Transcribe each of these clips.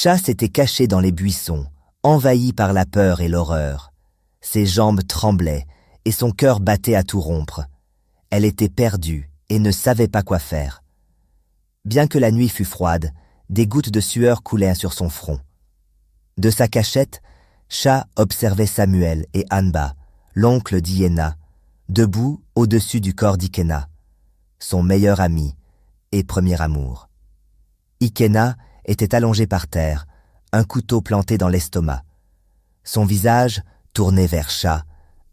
Chat s'était caché dans les buissons, envahi par la peur et l'horreur. Ses jambes tremblaient et son cœur battait à tout rompre. Elle était perdue et ne savait pas quoi faire. Bien que la nuit fût froide, des gouttes de sueur coulaient sur son front. De sa cachette, Chat observait Samuel et Anba, l'oncle d'Iéna, debout au-dessus du corps d'Ikena, son meilleur ami et premier amour. Ikena était allongé par terre, un couteau planté dans l'estomac. Son visage, tourné vers Chat,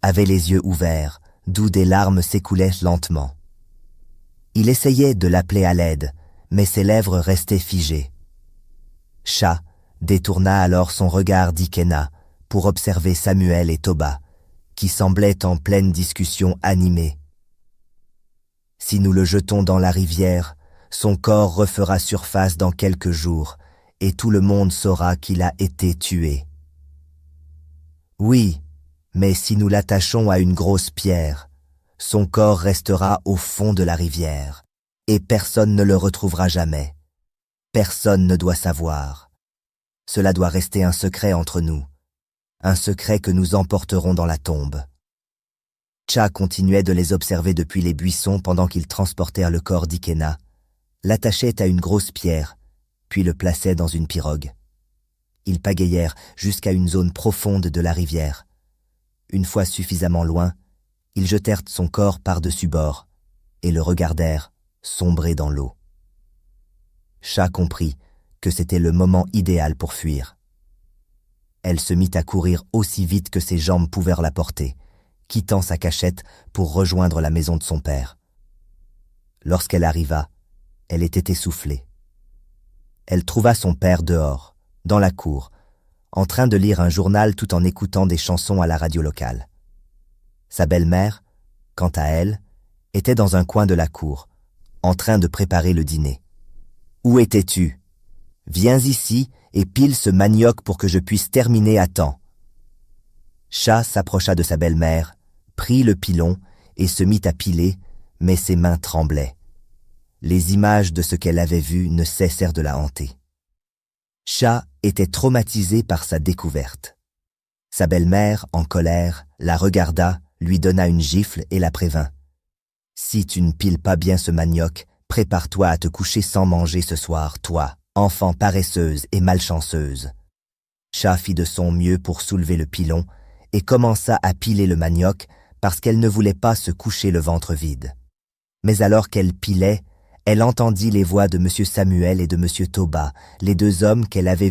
avait les yeux ouverts, d'où des larmes s'écoulaient lentement. Il essayait de l'appeler à l'aide, mais ses lèvres restaient figées. Chat détourna alors son regard d'Ikena pour observer Samuel et Toba, qui semblaient en pleine discussion animée. « Si nous le jetons dans la rivière, son corps refera surface dans quelques jours, et tout le monde saura qu'il a été tué. Oui, mais si nous l'attachons à une grosse pierre, son corps restera au fond de la rivière, et personne ne le retrouvera jamais. Personne ne doit savoir. Cela doit rester un secret entre nous, un secret que nous emporterons dans la tombe. » Chat continuait de les observer depuis les buissons pendant qu'ils transportèrent le corps d'Ikena, l'attachaient à une grosse pierre, puis le plaçaient dans une pirogue. Ils pagayèrent jusqu'à une zone profonde de la rivière. Une fois suffisamment loin, ils jetèrent son corps par-dessus bord et le regardèrent sombrer dans l'eau. Chat comprit que c'était le moment idéal pour fuir. Elle se mit à courir aussi vite que ses jambes pouvaient la porter, quittant sa cachette pour rejoindre la maison de son père. Lorsqu'elle arriva, elle était essoufflée. Elle trouva son père dehors, dans la cour, en train de lire un journal tout en écoutant des chansons à la radio locale. Sa belle-mère, quant à elle, était dans un coin de la cour, en train de préparer le dîner. « Où étais-tu ? Viens ici et pile ce manioc pour que je puisse terminer à temps. » Chat s'approcha de sa belle-mère, prit le pilon et se mit à piler, mais ses mains tremblaient. Les images de ce qu'elle avait vu ne cessèrent de la hanter. Chat était traumatisé par sa découverte. Sa belle-mère, en colère, la regarda, lui donna une gifle et la prévint. « Si tu ne piles pas bien ce manioc, prépare-toi à te coucher sans manger ce soir, toi, enfant paresseuse et malchanceuse. » Chat fit de son mieux pour soulever le pilon et commença à piler le manioc parce qu'elle ne voulait pas se coucher le ventre vide. Mais alors qu'elle pilait, elle entendit les voix de M. Samuel et de M. Toba, les deux hommes qu'elle avait